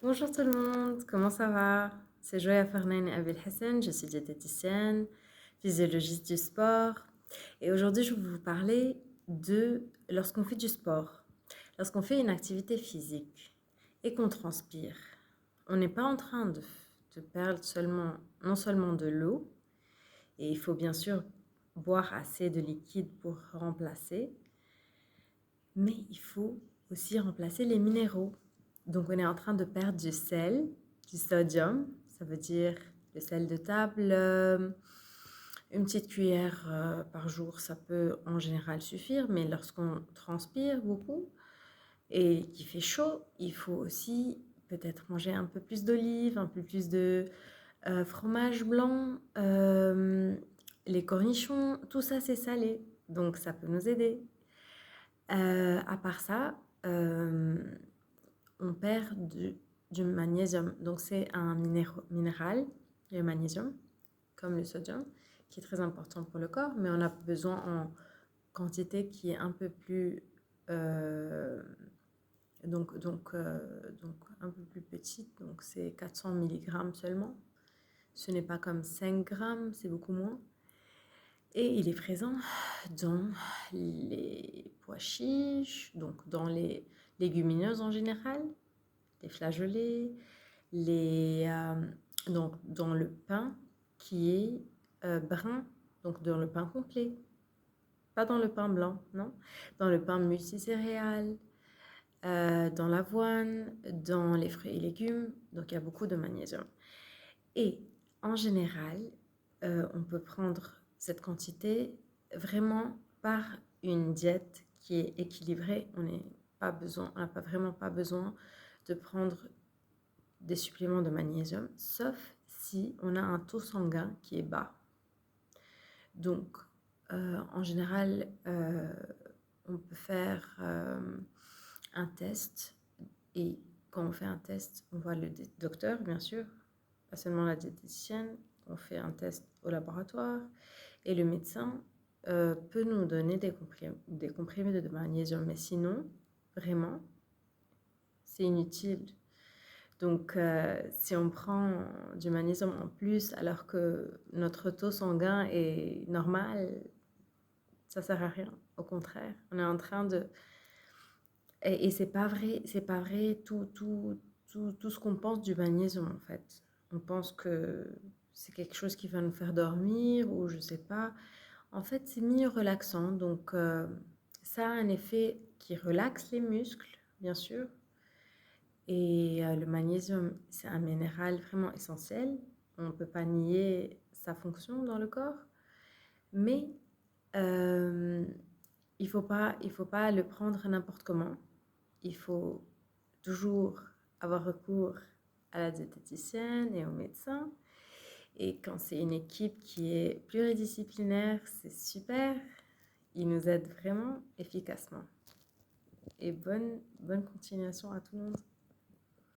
Bonjour tout le monde, comment ça va? C'est Joya Farnaine Abel Hassan, je suis diététicienne, physiologiste du sport. Et aujourd'hui, je vais vous parler de lorsqu'on fait du sport, lorsqu'on fait une activité physique et qu'on transpire. On n'est pas en train de perdre non seulement de l'eau, et il faut bien sûr boire assez de liquide pour remplacer, mais il faut aussi remplacer les minéraux. Donc, on est en train de perdre du sel, du sodium, ça veut dire le sel de table. Une petite cuillère par jour, ça peut en général suffire, mais lorsqu'on transpire beaucoup et qu'il fait chaud, il faut aussi peut-être manger un peu plus d'olives, un peu plus de fromage blanc, les cornichons, tout ça c'est salé, donc ça peut nous aider. À part ça, on perd du magnésium. Donc, c'est un minéral, le magnésium, comme le sodium, qui est très important pour le corps, mais on a besoin en quantité qui est un peu plus, euh, donc un peu plus petite. Donc, c'est 400 milligrammes seulement. Ce n'est pas comme 5 grammes, c'est beaucoup moins. Et il est présent dans les pois chiches, donc dans les légumineuses en général, les flageolets, donc dans le pain qui est brun, donc dans le pain complet, pas dans le pain blanc, non, dans le pain multicéréales, dans l'avoine, dans les fruits et légumes, donc il y a beaucoup de magnésium. Et en général, on peut prendre cette quantité vraiment par une diète qui est équilibrée. On n'a pas vraiment pas besoin de prendre des suppléments de magnésium, sauf si on a un taux sanguin qui est bas. Donc, en général, on peut faire un test et quand on fait un test, on voit le docteur, bien sûr, pas seulement la diététicienne, on fait un test au laboratoire et le médecin peut nous donner des comprimés de magnésium, mais sinon, vraiment, c'est inutile. Donc, si on prend du magnésium en plus alors que notre taux sanguin est normal, ça ne sert à rien. Au contraire, on est en train de... Et c'est pas vrai tout ce qu'on pense du magnésium en fait. On pense que c'est quelque chose qui va nous faire dormir ou je sais pas. En fait, c'est mi-relaxant. Donc, ça a un effet qui relaxe les muscles, bien sûr. Et le magnésium, c'est un minéral vraiment essentiel. On ne peut pas nier sa fonction dans le corps. Mais euh, il faut pas le prendre n'importe comment. Il faut toujours avoir recours à la diététicienne et au médecin. Et quand c'est une équipe qui est pluridisciplinaire, c'est super. Ils nous aident vraiment efficacement. Et bonne continuation à tout le monde.